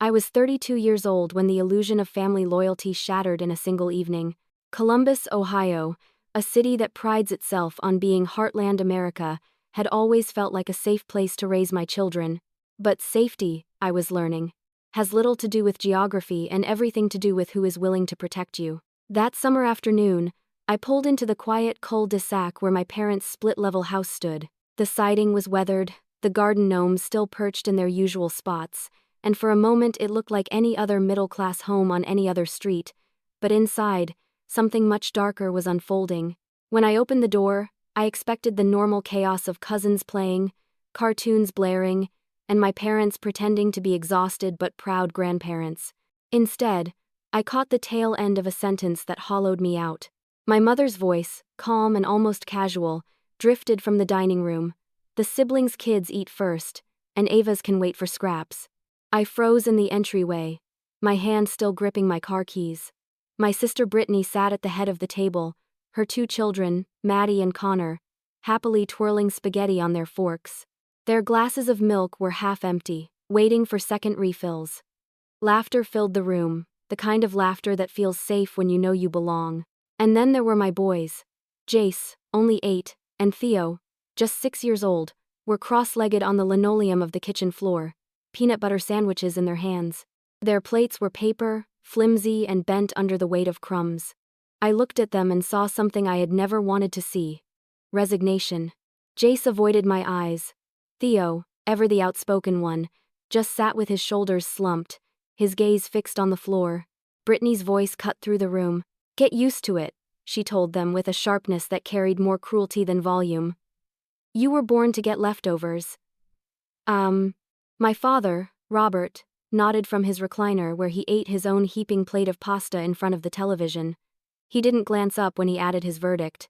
I was 32 years old when the illusion of family loyalty shattered in a single evening. Columbus, Ohio, a city that prides itself on being Heartland America, had always felt like a safe place to raise my children. But safety, I was learning, has little to do with geography and everything to do with who is willing to protect you. That summer afternoon, I pulled into the quiet cul-de-sac where my parents' split-level house stood. The siding was weathered, the garden gnomes still perched in their usual spots, and for a moment it looked like any other middle-class home on any other street. But inside, something much darker was unfolding. When I opened the door, I expected the normal chaos of cousins playing, cartoons blaring, and my parents pretending to be exhausted but proud grandparents. Instead, I caught the tail end of a sentence that hollowed me out. My mother's voice, calm and almost casual, drifted from the dining room. "The siblings' kids eat first, and Ava's can wait for scraps." I froze in the entryway, my hand still gripping my car keys. My sister Brittany sat at the head of the table, her two children, Maddie and Connor, happily twirling spaghetti on their forks. Their glasses of milk were half empty, waiting for second refills. Laughter filled the room, the kind of laughter that feels safe when you know you belong. And then there were my boys. Jace, only 8, and Theo, just 6 years old, were cross-legged on the linoleum of the kitchen floor, peanut butter sandwiches in their hands. Their plates were paper, flimsy and bent under the weight of crumbs. I looked at them and saw something I had never wanted to see. Resignation. Jace avoided my eyes. Theo, ever the outspoken one, just sat with his shoulders slumped, his gaze fixed on the floor. Brittany's voice cut through the room. "Get used to it," she told them with a sharpness that carried more cruelty than volume. "You were born to get leftovers." My father, Robert, nodded from his recliner where he ate his own heaping plate of pasta in front of the television. He didn't glance up when he added his verdict.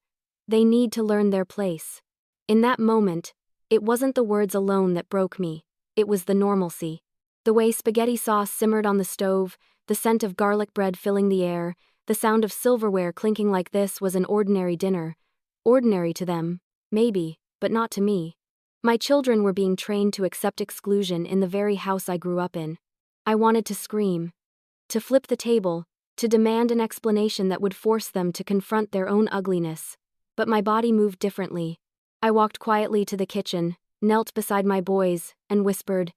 "They need to learn their place." In that moment, it wasn't the words alone that broke me, it was the normalcy. The way spaghetti sauce simmered on the stove, the scent of garlic bread filling the air, the sound of silverware clinking like this was an ordinary dinner. Ordinary to them, maybe, but not to me. My children were being trained to accept exclusion in the very house I grew up in. I wanted to scream, to flip the table, to demand an explanation that would force them to confront their own ugliness. But my body moved differently. I walked quietly to the kitchen, knelt beside my boys, and whispered,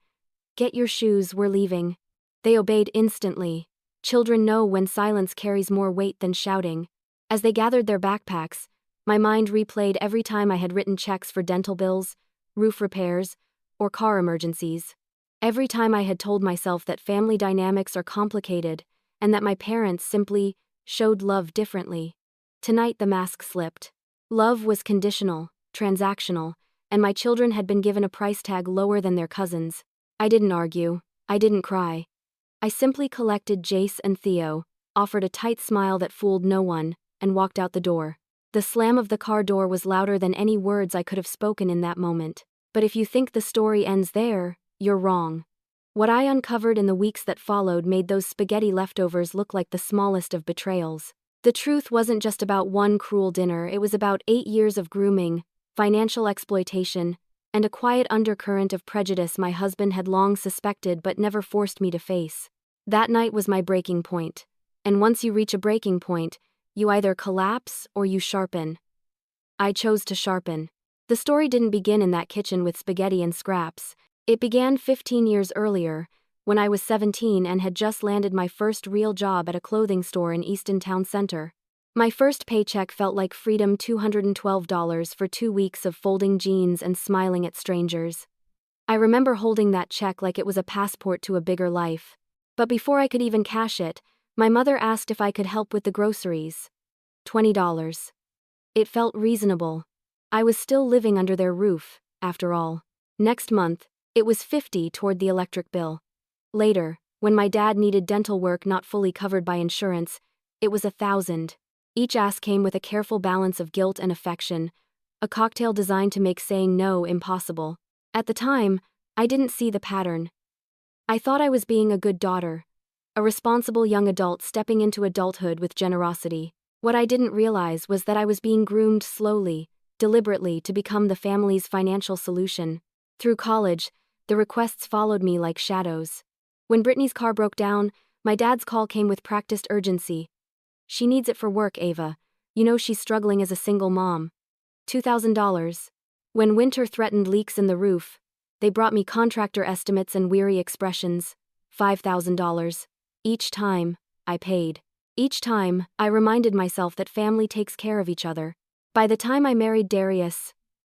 "Get your shoes, we're leaving." They obeyed instantly. Children know when silence carries more weight than shouting. As they gathered their backpacks, my mind replayed every time I had written checks for dental bills, roof repairs, or car emergencies. Every time I had told myself that family dynamics are complicated, and that my parents simply showed love differently. Tonight the mask slipped. Love was conditional, transactional, and my children had been given a price tag lower than their cousins. I didn't argue. I didn't cry. I simply collected Jace and Theo, offered a tight smile that fooled no one, and walked out the door. The slam of the car door was louder than any words I could have spoken in that moment. But if you think the story ends there, you're wrong. What I uncovered in the weeks that followed made those spaghetti leftovers look like the smallest of betrayals. The truth wasn't just about one cruel dinner, it was about 8 years of grooming, financial exploitation, and a quiet undercurrent of prejudice my husband had long suspected but never forced me to face. That night was my breaking point. And once you reach a breaking point, you either collapse or you sharpen. I chose to sharpen. The story didn't begin in that kitchen with spaghetti and scraps. It began 15 years earlier, when I was 17 and had just landed my first real job at a clothing store in Easton Town Center. My first paycheck felt like freedom, $212 for 2 weeks of folding jeans and smiling at strangers. I remember holding that check like it was a passport to a bigger life. But before I could even cash it, my mother asked if I could help with the groceries. $20. It felt reasonable. I was still living under their roof, after all. Next month, it was $50 toward the electric bill. Later, when my dad needed dental work not fully covered by insurance, it was $1,000. Each ask came with a careful balance of guilt and affection, a cocktail designed to make saying no impossible. At the time, I didn't see the pattern. I thought I was being a good daughter, a responsible young adult stepping into adulthood with generosity. What I didn't realize was that I was being groomed slowly, deliberately to become the family's financial solution. Through college, the requests followed me like shadows. When Brittany's car broke down, my dad's call came with practiced urgency. "She needs it for work, Ava. You know she's struggling as a single mom." $2,000. When winter threatened leaks in the roof, they brought me contractor estimates and weary expressions. $5,000. Each time, I paid. Each time, I reminded myself that family takes care of each other. By the time I married Darius,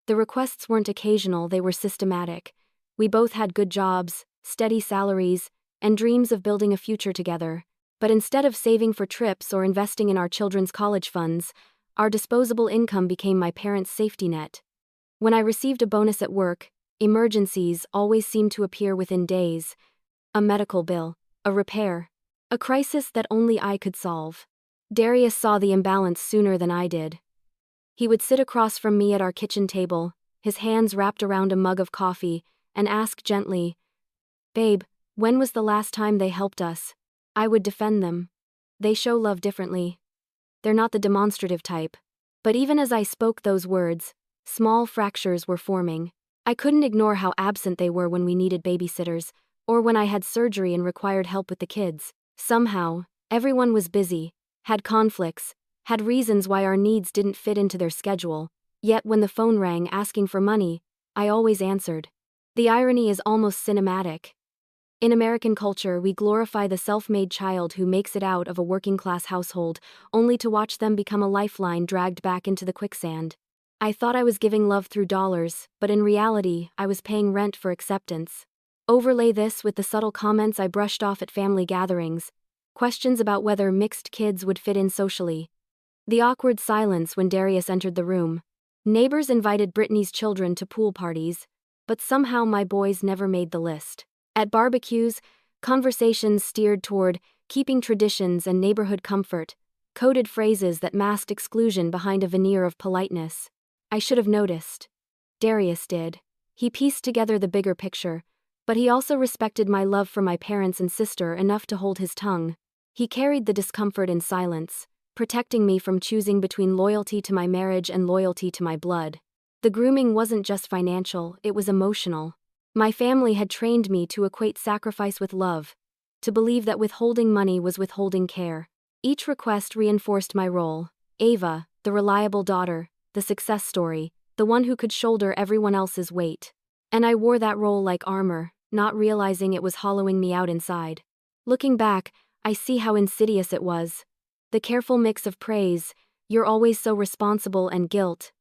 the requests weren't occasional, they were systematic. We both had good jobs, steady salaries, and dreams of building a future together. But instead of saving for trips or investing in our children's college funds, our disposable income became my parents' safety net. When I received a bonus at work, emergencies always seemed to appear within days. A medical bill, a repair, a crisis that only I could solve. Darius saw the imbalance sooner than I did. He would sit across from me at our kitchen table, his hands wrapped around a mug of coffee, and ask gently, "Babe, when was the last time they helped us?" I would defend them. They show love differently. They're not the demonstrative type. But even as I spoke those words, small fractures were forming. I couldn't ignore how absent they were when we needed babysitters, or when I had surgery and required help with the kids. Somehow, everyone was busy, had conflicts, had reasons why our needs didn't fit into their schedule. Yet when the phone rang asking for money, I always answered. The irony is almost cinematic. In American culture, we glorify the self-made child who makes it out of a working-class household, only to watch them become a lifeline dragged back into the quicksand. I thought I was giving love through dollars, but in reality, I was paying rent for acceptance. Overlay this with the subtle comments I brushed off at family gatherings, questions about whether mixed kids would fit in socially. The awkward silence when Darius entered the room. Neighbors invited Brittany's children to pool parties, but somehow my boys never made the list. At barbecues, conversations steered toward keeping traditions and neighborhood comfort, coded phrases that masked exclusion behind a veneer of politeness. I should have noticed. Darius did. He pieced together the bigger picture, but he also respected my love for my parents and sister enough to hold his tongue. He carried the discomfort in silence, protecting me from choosing between loyalty to my marriage and loyalty to my blood. The grooming wasn't just financial, it was emotional. My family had trained me to equate sacrifice with love, to believe that withholding money was withholding care. Each request reinforced my role. Ava, the reliable daughter, the success story, the one who could shoulder everyone else's weight. And I wore that role like armor, not realizing it was hollowing me out inside. Looking back, I see how insidious it was. The careful mix of praise, "You're always so responsible," and guilt.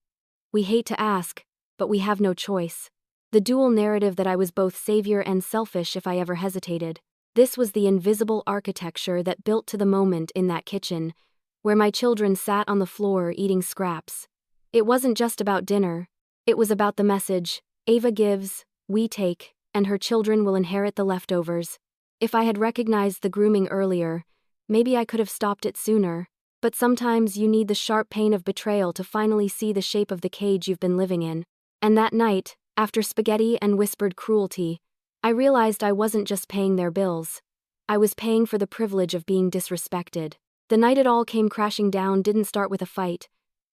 We hate to ask, but we have no choice. The dual narrative that I was both savior and selfish if I ever hesitated. This was the invisible architecture that built to the moment in that kitchen, where my children sat on the floor eating scraps. It wasn't just about dinner. It was about the message, Ava gives, we take, and her children will inherit the leftovers. If I had recognized the grooming earlier, maybe I could have stopped it sooner. But sometimes you need the sharp pain of betrayal to finally see the shape of the cage you've been living in. And that night, after spaghetti and whispered cruelty, I realized I wasn't just paying their bills. I was paying for the privilege of being disrespected. The night it all came crashing down didn't start with a fight.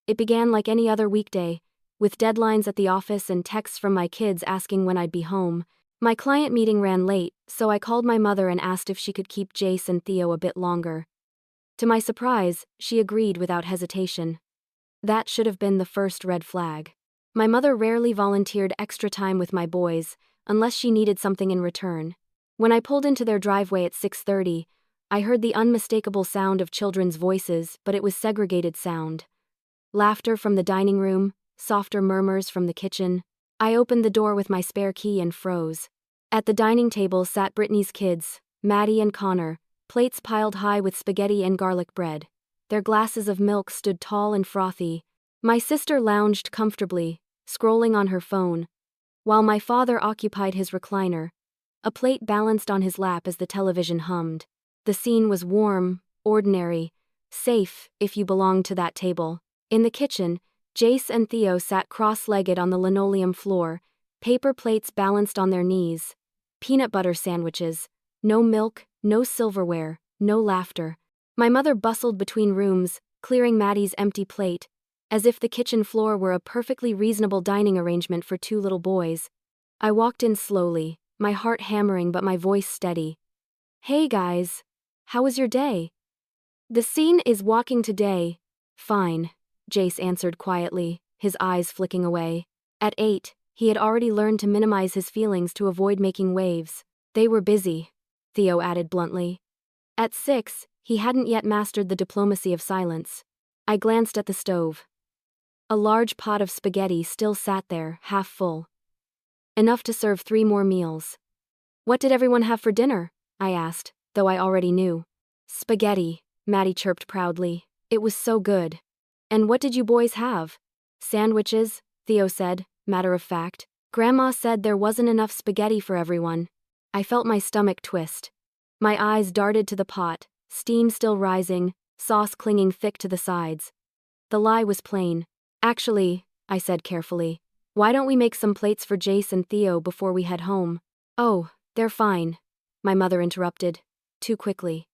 It began like any other weekday, with deadlines at the office and texts from my kids asking when I'd be home. My client meeting ran late, so I called my mother and asked if she could keep Jace and Theo a bit longer. To my surprise, she agreed without hesitation. That should have been the first red flag. My mother rarely volunteered extra time with my boys, unless she needed something in return. When I pulled into their driveway at 6:30, I heard the unmistakable sound of children's voices, but it was segregated sound. Laughter from the dining room, softer murmurs from the kitchen. I opened the door with my spare key and froze. At the dining table sat Brittany's kids, Maddie and Connor, plates piled high with spaghetti and garlic bread. Their glasses of milk stood tall and frothy. My sister lounged comfortably, scrolling on her phone, while my father occupied his recliner, a plate balanced on his lap as the television hummed. The scene was warm, ordinary, safe if you belonged to that table. In the kitchen, Jace and Theo sat cross-legged on the linoleum floor, paper plates balanced on their knees, peanut butter sandwiches, no milk, no silverware, no laughter. My mother bustled between rooms, clearing Maddie's empty plate, as if the kitchen floor were a perfectly reasonable dining arrangement for two little boys. I walked in slowly, my heart hammering but my voice steady. Hey guys. How was your day? The scene is walking today. Fine, Jace answered quietly, his eyes flicking away. At 8, he had already learned to minimize his feelings to avoid making waves. They were busy, Theo added bluntly. At 6, he hadn't yet mastered the diplomacy of silence. I glanced at the stove. A large pot of spaghetti still sat there, half full. Enough to serve 3 more meals. What did everyone have for dinner? I asked, though I already knew. Spaghetti, Maddie chirped proudly. It was so good. And what did you boys have? Sandwiches, Theo said, matter of fact. Grandma said there wasn't enough spaghetti for everyone. I felt my stomach twist. My eyes darted to the pot, steam still rising, sauce clinging thick to the sides. The lie was plain. Actually, I said carefully, why don't we make some plates for Jace and Theo before we head home? Oh, they're fine, my mother interrupted, too quickly.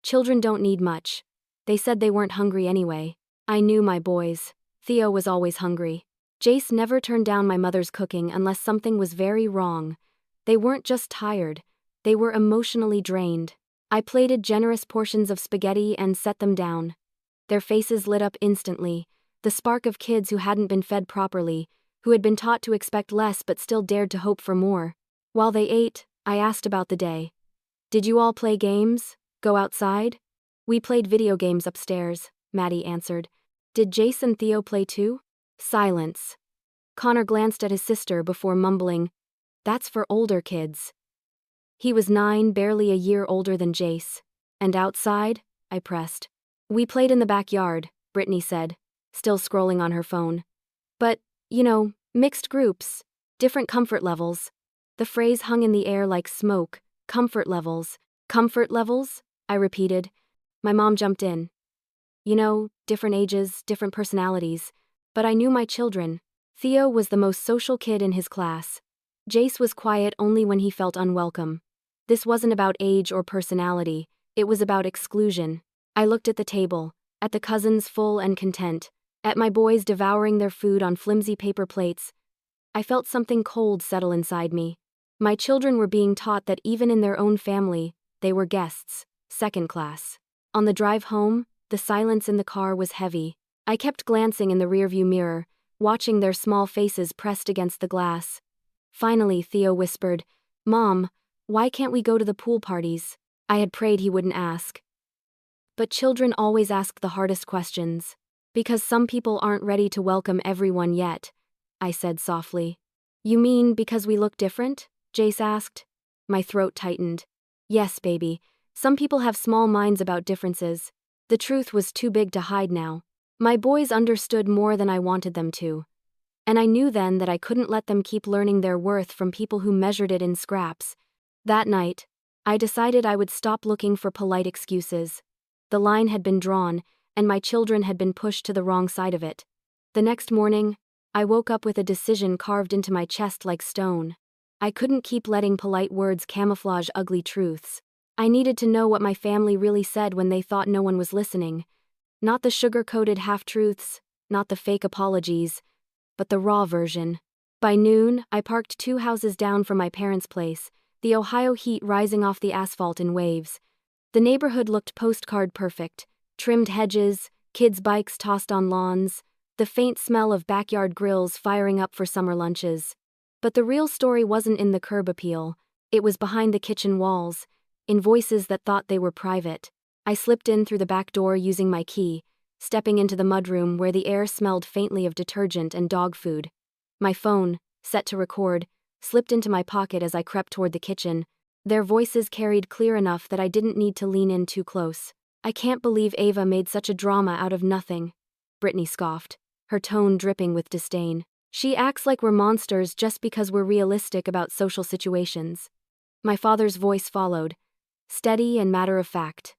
Children don't need much. They said they weren't hungry anyway. I knew my boys. Theo was always hungry. Jace never turned down my mother's cooking unless something was very wrong. They weren't just tired. They were emotionally drained. I plated generous portions of spaghetti and set them down. Their faces lit up instantly, the spark of kids who hadn't been fed properly, who had been taught to expect less but still dared to hope for more. While they ate, I asked about the day. Did you all play games? Go outside? We played video games upstairs, Maddie answered. Did Jace and Theo play too? Silence. Connor glanced at his sister before mumbling, "That's for older kids." He was 9, barely a year older than Jace. And outside? I pressed. We played in the backyard, Brittany said, still scrolling on her phone. But, mixed groups, different comfort levels. The phrase hung in the air like smoke. Comfort levels. Comfort levels? I repeated. My mom jumped in. Different ages, different personalities. But I knew my children. Theo was the most social kid in his class. Jace was quiet only when he felt unwelcome. This wasn't about age or personality. It was about exclusion. I looked at the table, at the cousins full and content, at my boys devouring their food on flimsy paper plates. I felt something cold settle inside me. My children were being taught that even in their own family, they were guests, second class. On the drive home, the silence in the car was heavy. I kept glancing in the rearview mirror, watching their small faces pressed against the glass. Finally, Theo whispered, "Mom, why can't we go to the pool parties?" I had prayed he wouldn't ask. But children always ask the hardest questions. Because some people aren't ready to welcome everyone yet, I said softly. You mean because we look different? Jace asked. My throat tightened. Yes, baby. Some people have small minds about differences. The truth was too big to hide now. My boys understood more than I wanted them to. And I knew then that I couldn't let them keep learning their worth from people who measured it in scraps. That night, I decided I would stop looking for polite excuses. The line had been drawn, and my children had been pushed to the wrong side of it. The next morning, I woke up with a decision carved into my chest like stone. I couldn't keep letting polite words camouflage ugly truths. I needed to know what my family really said when they thought no one was listening. Not the sugar-coated half-truths, not the fake apologies, but the raw version. By noon, I parked 2 houses down from my parents' place, the Ohio heat rising off the asphalt in waves. The neighborhood looked postcard perfect, trimmed hedges, kids' bikes tossed on lawns, the faint smell of backyard grills firing up for summer lunches. But the real story wasn't in the curb appeal, it was behind the kitchen walls, in voices that thought they were private. I slipped in through the back door using my key, stepping into the mudroom where the air smelled faintly of detergent and dog food. My phone, set to record, slipped into my pocket as I crept toward the kitchen. Their voices carried clear enough that I didn't need to lean in too close. I can't believe Ava made such a drama out of nothing, Brittany scoffed, her tone dripping with disdain. She acts like we're monsters just because we're realistic about social situations. My father's voice followed, steady and matter-of-fact.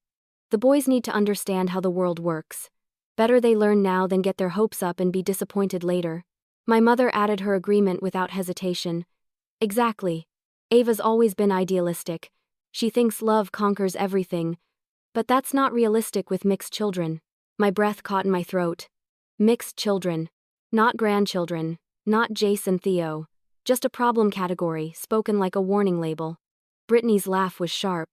The boys need to understand how the world works. Better they learn now than get their hopes up and be disappointed later. My mother added her agreement without hesitation. Exactly. Ava's always been idealistic. She thinks love conquers everything. But that's not realistic with mixed children. My breath caught in my throat. Mixed children. Not grandchildren. Not Jace and Theo. Just a problem category, spoken like a warning label. Brittany's laugh was sharp.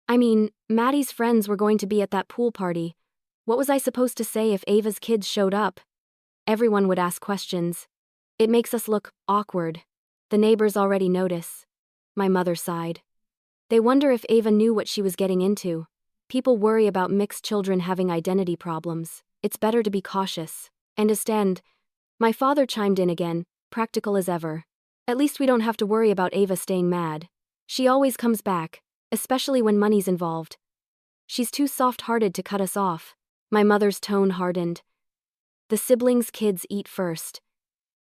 I mean, Maddie's friends were going to be at that pool party. What was I supposed to say if Ava's kids showed up? Everyone would ask questions. It makes us look awkward. The neighbors already notice. My mother sighed. They wonder if Ava knew what she was getting into. People worry about mixed children having identity problems. It's better to be cautious. Understand? My father chimed in again, practical as ever. At least we don't have to worry about Ava staying mad. She always comes back, especially when money's involved. She's too soft-hearted to cut us off. My mother's tone hardened. The siblings' kids eat first.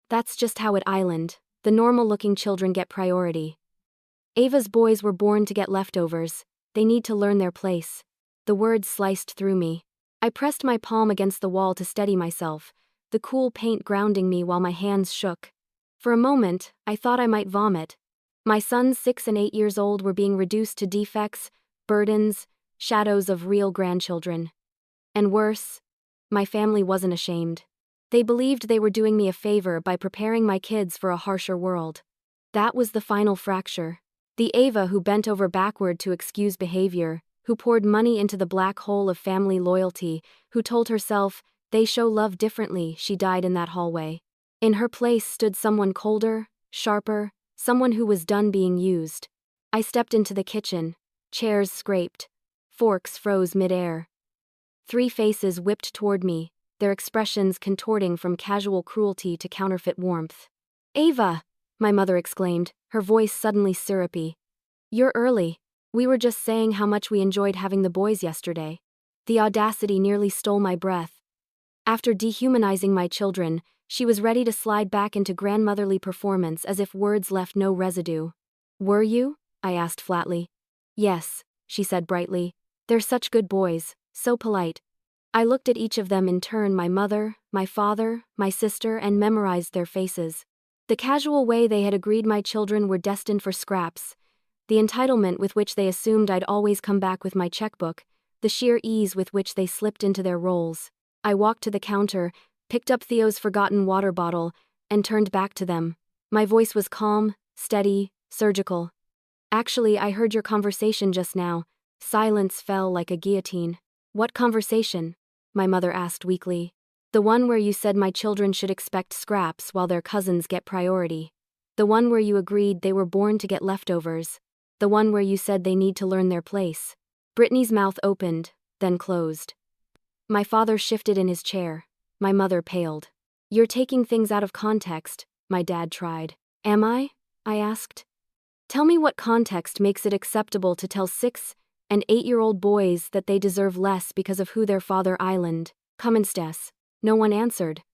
That's just how at Island, the normal-looking children get priority. Ava's boys were born to get leftovers. They need to learn their place. The words sliced through me. I pressed my palm against the wall to steady myself, the cool paint grounding me while my hands shook. For a moment, I thought I might vomit. My sons 6 and 8 years old were being reduced to defects, burdens, shadows of real grandchildren. And worse, my family wasn't ashamed. They believed they were doing me a favor by preparing my kids for a harsher world. That was the final fracture. The Ava who bent over backward to excuse behavior, who poured money into the black hole of family loyalty, who told herself, they show love differently, she died in that hallway. In her place stood someone colder, sharper, someone who was done being used. I stepped into the kitchen. Chairs scraped. Forks froze mid-air. 3 faces whipped toward me, their expressions contorting from casual cruelty to counterfeit warmth. "Ava!" my mother exclaimed, her voice suddenly syrupy. "You're early. We were just saying how much we enjoyed having the boys yesterday." The audacity nearly stole my breath. After dehumanizing my children, she was ready to slide back into grandmotherly performance as if words left no residue. "Were you?" I asked flatly. "Yes," she said brightly. "They're such good boys, so polite." I looked at each of them in turn, my mother, my father, my sister, and memorized their faces. The casual way they had agreed my children were destined for scraps, the entitlement with which they assumed I'd always come back with my checkbook, the sheer ease with which they slipped into their roles. I walked to the counter, picked up Theo's forgotten water bottle, and turned back to them. My voice was calm, steady, surgical. "Actually, I heard your conversation just now." Silence fell like a guillotine. "What conversation?" my mother asked weakly. "The one where you said my children should expect scraps while their cousins get priority. The one where you agreed they were born to get leftovers. The one where you said they need to learn their place." Brittany's mouth opened, then closed. My father shifted in his chair. My mother paled. "You're taking things out of context," my dad tried. "Am I?" I asked. "Tell me what context makes it acceptable to tell 6- and 8-year-old boys that they deserve less because of who their father island. Commences." No one answered.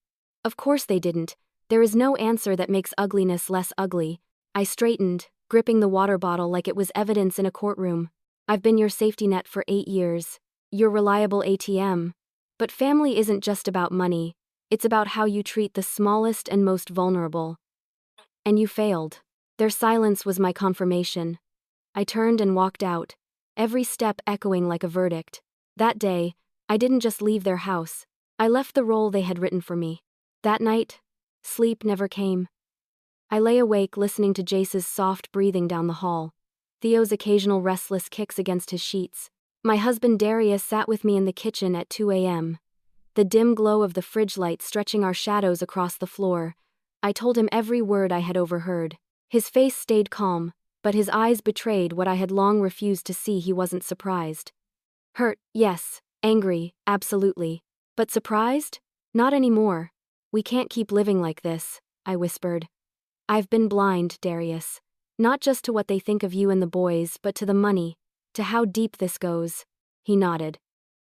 Of course they didn't. There is no answer that makes ugliness less ugly. I straightened, gripping the water bottle like it was evidence in a courtroom. "I've been your safety net for 8 years. Your reliable ATM. But family isn't just about money. It's about how you treat the smallest and most vulnerable. And you failed." Their silence was my confirmation. I turned and walked out, every step echoing like a verdict. That day, I didn't just leave their house. I left the role they had written for me. That night, sleep never came. I lay awake listening to Jace's soft breathing down the hall, Theo's occasional restless kicks against his sheets. My husband Darius sat with me in the kitchen at 2 a.m., the dim glow of the fridge light stretching our shadows across the floor. I told him every word I had overheard. His face stayed calm, but his eyes betrayed what I had long refused to see. He wasn't surprised. Hurt, yes. Angry, absolutely. But surprised? Not anymore. "We can't keep living like this," I whispered. "I've been blind, Darius. Not just to what they think of you and the boys, but to the money, to how deep this goes." He nodded.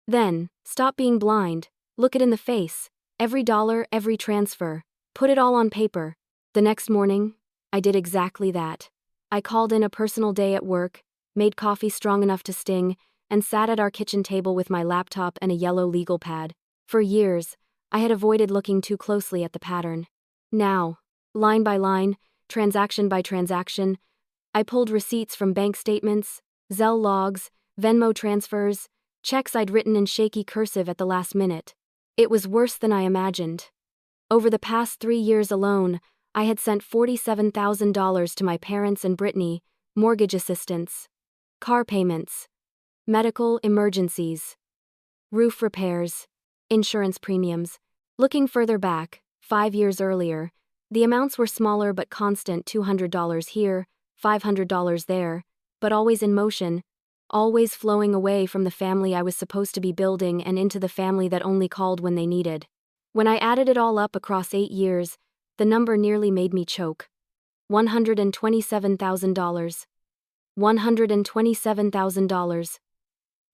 "Then, stop being blind. Look it in the face. Every dollar, every transfer. Put it all on paper." The next morning, I did exactly that. I called in a personal day at work, made coffee strong enough to sting, and sat at our kitchen table with my laptop and a yellow legal pad. For years, I had avoided looking too closely at the pattern. Now, line by line, transaction by transaction, I pulled receipts from bank statements, Zelle logs, Venmo transfers, checks I'd written in shaky cursive at the last minute. It was worse than I imagined. Over the past 3 years alone, I had sent $47,000 to my parents and Brittany, mortgage assistance, car payments, medical emergencies, roof repairs, insurance premiums. Looking further back, 5 years earlier, the amounts were smaller but constant: $200 here, $500 there, but always in motion, always flowing away from the family I was supposed to be building and into the family that only called when they needed. When I added it all up across 8 years, the number nearly made me choke. $127,000. $127,000.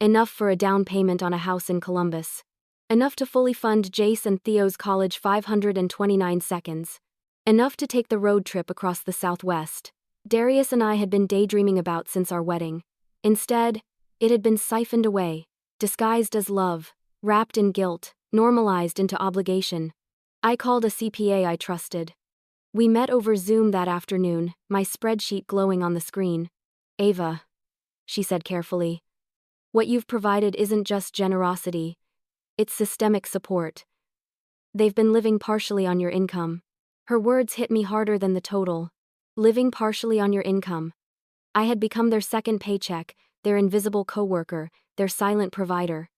Enough for a down payment on a house in Columbus. Enough to fully fund Jace and Theo's college 529 seconds. Enough to take the road trip across the Southwest Darius and I had been daydreaming about since our wedding. Instead, it had been siphoned away, disguised as love, wrapped in guilt, normalized into obligation. I called a CPA I trusted. We met over Zoom that afternoon, my spreadsheet glowing on the screen. "Ava," she said carefully, "what you've provided isn't just generosity. It's systemic support. They've been living partially on your income." Her words hit me harder than the total. Living partially on your income. I had become their second paycheck, their invisible coworker, their silent provider.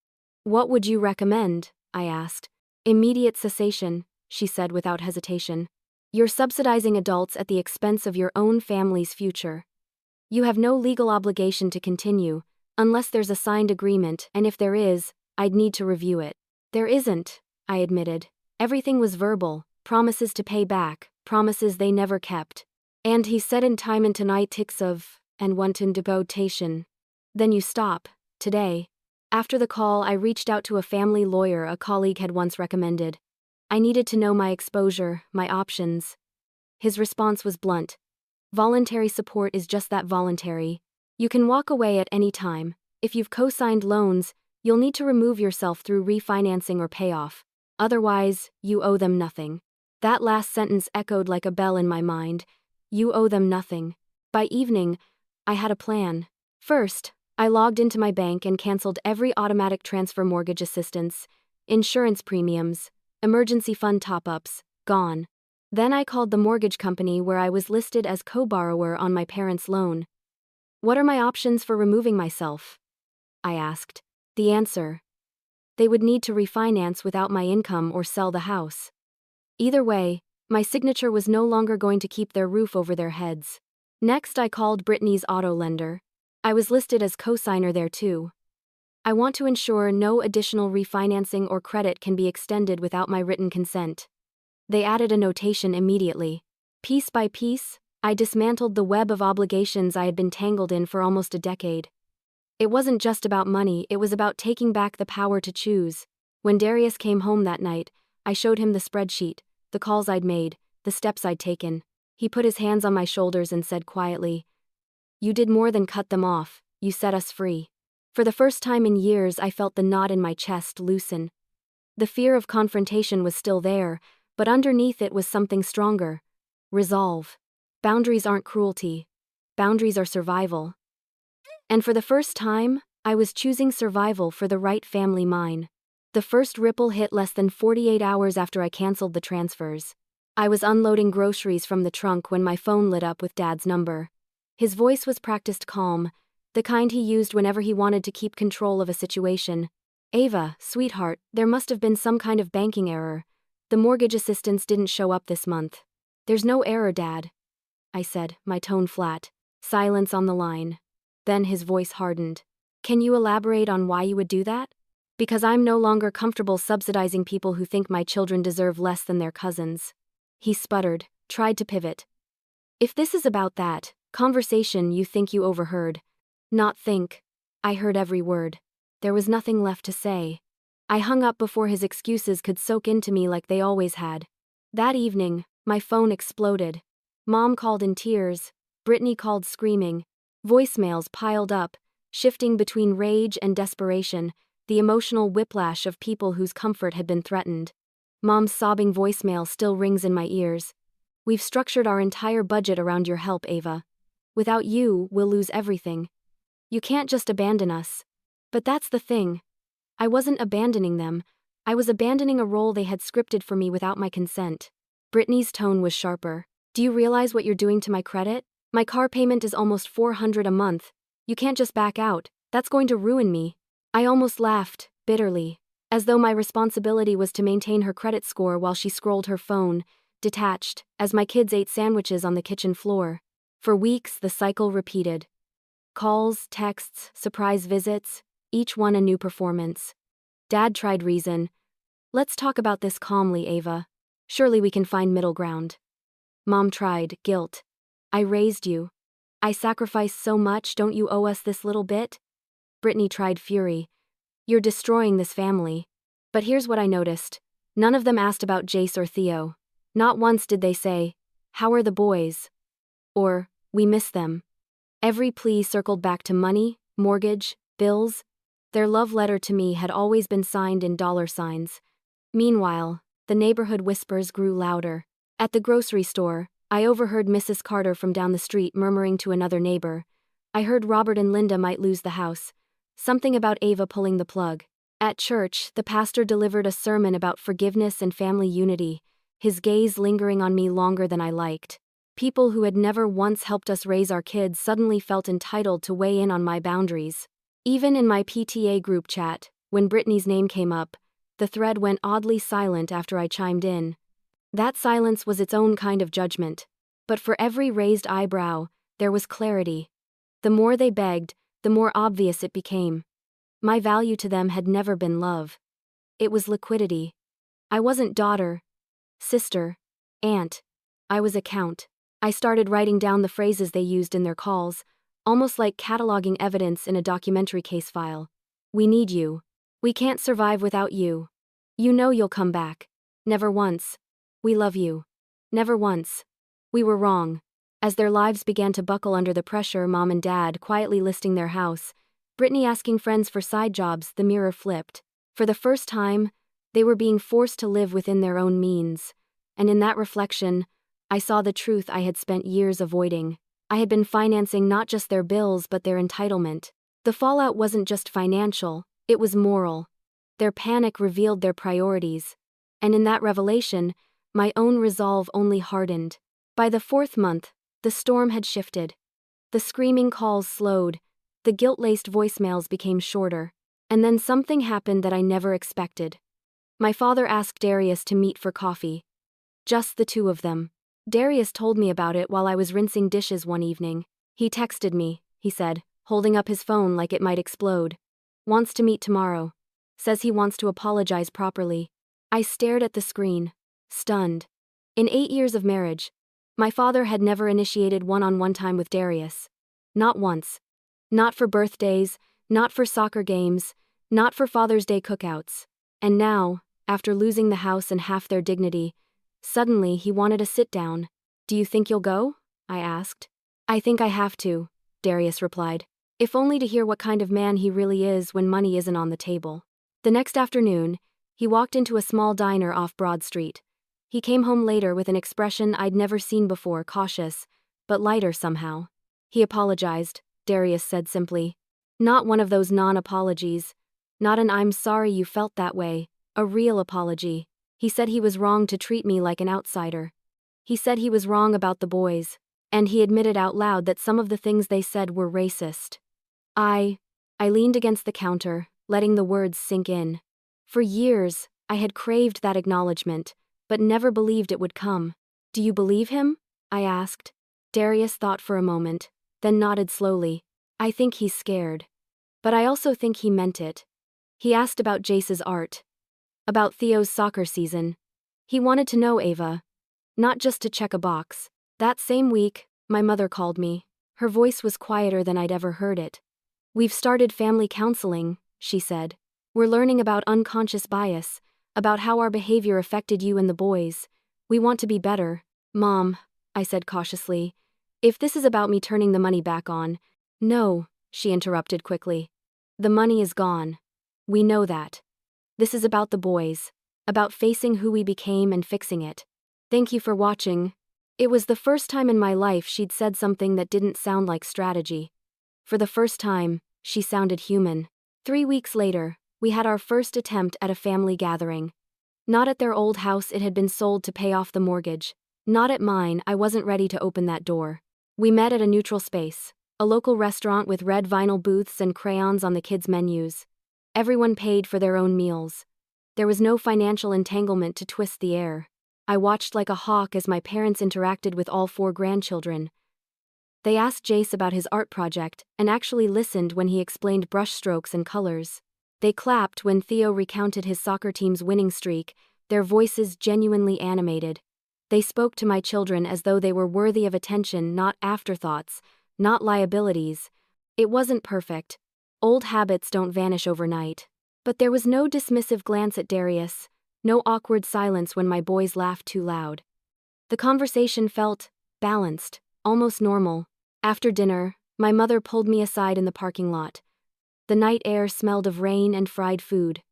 "What would you recommend?" I asked. "Immediate cessation," she said without hesitation. "You're subsidizing adults at the expense of your own family's future. You have no legal obligation to continue, unless there's a signed agreement, and if there is, I'd need to review it." "There isn't," I admitted. "Everything was verbal, promises to pay back, promises they never kept. And he said in time and tonight ticks of, and wanton devotation. Then you stop, today." After the call, I reached out to a family lawyer a colleague had once recommended. I needed to know my exposure, my options. His response was blunt. "Voluntary support is just that, voluntary. You can walk away at any time. If you've co-signed loans, you'll need to remove yourself through refinancing or payoff. Otherwise, you owe them nothing." That last sentence echoed like a bell in my mind. You owe them nothing. By evening, I had a plan. First, I logged into my bank and canceled every automatic transfer, mortgage assistance, insurance premiums, emergency fund top-ups, gone. Then I called the mortgage company where I was listed as co-borrower on my parents' loan. "What are my options for removing myself?" I asked. The answer: they would need to refinance without my income or sell the house. Either way, my signature was no longer going to keep their roof over their heads. Next, I called Brittany's auto lender. I was listed as co-signer there too. "I want to ensure no additional refinancing or credit can be extended without my written consent." They added a notation immediately. Piece by piece, I dismantled the web of obligations I had been tangled in for almost a decade. It wasn't just about money, it was about taking back the power to choose. When Darius came home that night, I showed him the spreadsheet, the calls I'd made, the steps I'd taken. He put his hands on my shoulders and said quietly, "You did more than cut them off, you set us free." For the first time in years, I felt the knot in my chest loosen. The fear of confrontation was still there, but underneath it was something stronger. Resolve. Boundaries aren't cruelty. Boundaries are survival. And for the first time, I was choosing survival for the right family mine. The first ripple hit less than 48 hours after I canceled the transfers. I was unloading groceries from the trunk when my phone lit up with Dad's number. His voice was practiced calm, the kind he used whenever he wanted to keep control of a situation. "Ava, sweetheart, there must have been some kind of banking error. The mortgage assistance didn't show up this month." "There's no error, Dad," I said, my tone flat. Silence on the line. Then his voice hardened. "Can you elaborate on why you would do that?" "Because I'm no longer comfortable subsidizing people who think my children deserve less than their cousins." He sputtered, tried to pivot. "If this is about that conversation you think you overheard." "Not think. I heard every word." There was nothing left to say. I hung up before his excuses could soak into me like they always had. That evening, my phone exploded. Mom called in tears. Brittany called screaming. Voicemails piled up, shifting between rage and desperation, the emotional whiplash of people whose comfort had been threatened. Mom's sobbing voicemail still rings in my ears. "We've structured our entire budget around your help, Ava. Without you, we'll lose everything. You can't just abandon us." But that's the thing. I wasn't abandoning them. I was abandoning a role they had scripted for me without my consent. Brittany's tone was sharper. "Do you realize what you're doing to my credit? My car payment is almost $400 a month. You can't just back out. That's going to ruin me. I almost laughed, bitterly, as though my responsibility was to maintain her credit score while she scrolled her phone, detached, as my kids ate sandwiches on the kitchen floor. For weeks, the cycle repeated. Calls, texts, surprise visits, each one a new performance. Dad tried reason. Let's talk about this calmly, Ava. Surely we can find middle ground. Mom tried, guilt. I raised you. I sacrificed so much, don't you owe us this little bit? Brittany tried fury. You're destroying this family. But here's what I noticed. None of them asked about Jace or Theo. Not once did they say, "How are the boys?" Or, "We miss them." Every plea circled back to money, mortgage, bills. Their love letter to me had always been signed in dollar signs. Meanwhile, the neighborhood whispers grew louder. At the grocery store, I overheard Mrs. Carter from down the street murmuring to another neighbor. I heard Robert and Linda might lose the house. Something about Ava pulling the plug. At church, the pastor delivered a sermon about forgiveness and family unity, his gaze lingering on me longer than I liked. People who had never once helped us raise our kids suddenly felt entitled to weigh in on my boundaries. Even in my PTA group chat, when Brittany's name came up, the thread went oddly silent after I chimed in. That silence was its own kind of judgment. But for every raised eyebrow, there was clarity. The more they begged, the more obvious it became. My value to them had never been love. It was liquidity. I wasn't daughter, sister, aunt. I was account. I started writing down the phrases they used in their calls, almost like cataloging evidence in a documentary case file. We need you. We can't survive without you. You know you'll come back. Never once. We love you. Never once. We were wrong. As their lives began to buckle under the pressure, Mom and Dad quietly listing their house, Brittany asking friends for side jobs, the mirror flipped. For the first time, they were being forced to live within their own means. And in that reflection, I saw the truth I had spent years avoiding. I had been financing not just their bills but their entitlement. The fallout wasn't just financial, it was moral. Their panic revealed their priorities. And in that revelation, my own resolve only hardened. By the 4th month, the storm had shifted. The screaming calls slowed, the guilt-laced voicemails became shorter. And then something happened that I never expected. My father asked Darius to meet for coffee. Just the two of them. Darius told me about it while I was rinsing dishes one evening. He texted me, he said, holding up his phone like it might explode. Wants to meet tomorrow. Says he wants to apologize properly. I stared at the screen, stunned. In 8 years of marriage, my father had never initiated one-on-one time with Darius. Not once. Not for birthdays, not for soccer games, not for Father's Day cookouts. And now, after losing the house and half their dignity, suddenly he wanted a sit-down. Do you think you'll go? I asked. I think I have to, Darius replied. If only to hear what kind of man he really is when money isn't on the table. The next afternoon, he walked into a small diner off Broad Street. He came home later with an expression I'd never seen before, cautious, but lighter somehow. He apologized, Darius said simply. Not one of those non-apologies. Not an "I'm sorry you felt that way," a real apology. He said he was wrong to treat me like an outsider. He said he was wrong about the boys, and he admitted out loud that some of the things they said were racist. I leaned against the counter, letting the words sink in. For years, I had craved that acknowledgement, but never believed it would come. Do you believe him? I asked. Darius thought for a moment, then nodded slowly. I think he's scared. But I also think he meant it. He asked about Jace's art. About Theo's soccer season. He wanted to know Ava. Not just to check a box. That same week, my mother called me. Her voice was quieter than I'd ever heard it. We've started family counseling, she said. We're learning about unconscious bias, about how our behavior affected you and the boys. We want to be better. Mom, I said cautiously. If this is about me turning the money back on. No, she interrupted quickly. The money is gone. We know that. This is about the boys. About facing who we became and fixing it. Thank you for watching. It was the first time in my life she'd said something that didn't sound like strategy. For the first time, she sounded human. 3 weeks later, we had our first attempt at a family gathering. Not at their old house, it had been sold to pay off the mortgage. Not at mine, I wasn't ready to open that door. We met at a neutral space, a local restaurant with red vinyl booths and crayons on the kids' menus. Everyone paid for their own meals. There was no financial entanglement to twist the air. I watched like a hawk as my parents interacted with all 4 grandchildren. They asked Jace about his art project and actually listened when he explained brushstrokes and colors. They clapped when Theo recounted his soccer team's winning streak, their voices genuinely animated. They spoke to my children as though they were worthy of attention, not afterthoughts, not liabilities. It wasn't perfect. Old habits don't vanish overnight. But there was no dismissive glance at Darius, no awkward silence when my boys laughed too loud. The conversation felt balanced, almost normal. After dinner, my mother pulled me aside in the parking lot. The night air smelled of rain and fried food.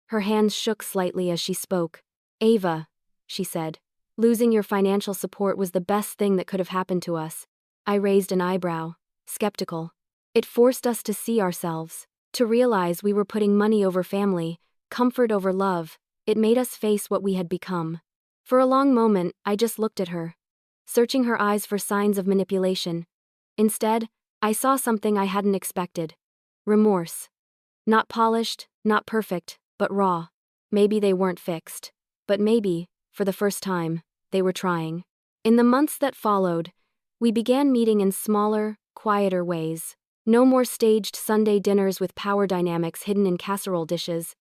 Her hands shook slightly as she spoke. "Ava," she said, "losing your financial support was the best thing that could have happened to us." I raised an eyebrow, skeptical. It forced us to see ourselves, to realize we were putting money over family, comfort over love. It made us face what we had become. For a long moment, I just looked at her, searching her eyes for signs of manipulation. Instead, I saw something I hadn't expected. Remorse. Not polished, not perfect, but raw. Maybe they weren't fixed. But maybe, for the first time, they were trying. In the months that followed, we began meeting in smaller, quieter ways. No more staged Sunday dinners with power dynamics hidden in casserole dishes.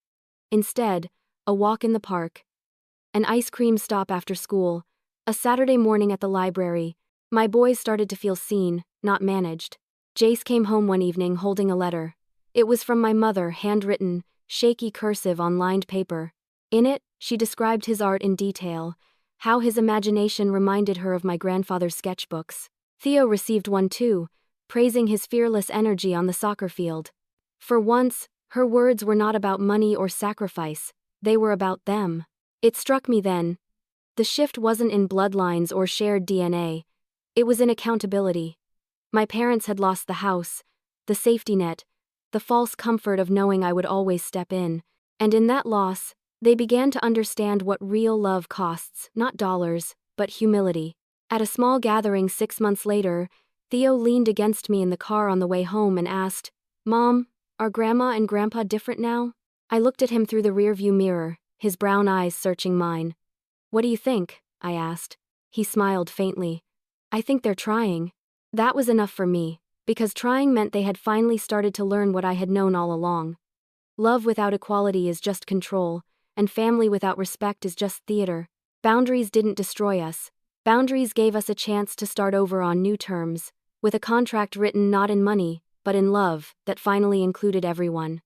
Instead, a walk in the park, an ice cream stop after school, a Saturday morning at the library. My boys started to feel seen, not managed. Jace came home one evening holding a letter. It was from my mother, handwritten, shaky cursive on lined paper. In it, she described his art in detail, how his imagination reminded her of my grandfather's sketchbooks. Theo received one too, praising his fearless energy on the soccer field. For once, her words were not about money or sacrifice, they were about them. It struck me then. The shift wasn't in bloodlines or shared DNA. It was in accountability. My parents had lost the house, the safety net, the false comfort of knowing I would always step in. And in that loss, they began to understand what real love costs, not dollars, but humility. At a small gathering 6 months later, Theo leaned against me in the car on the way home and asked, "Mom, are Grandma and Grandpa different now?" I looked at him through the rearview mirror, his brown eyes searching mine. "What do you think?" I asked. He smiled faintly. "I think they're trying." That was enough for me, because trying meant they had finally started to learn what I had known all along. Love without equality is just control, and family without respect is just theater. Boundaries didn't destroy us. Boundaries gave us a chance to start over on new terms, with a contract written not in money, but in love, that finally included everyone.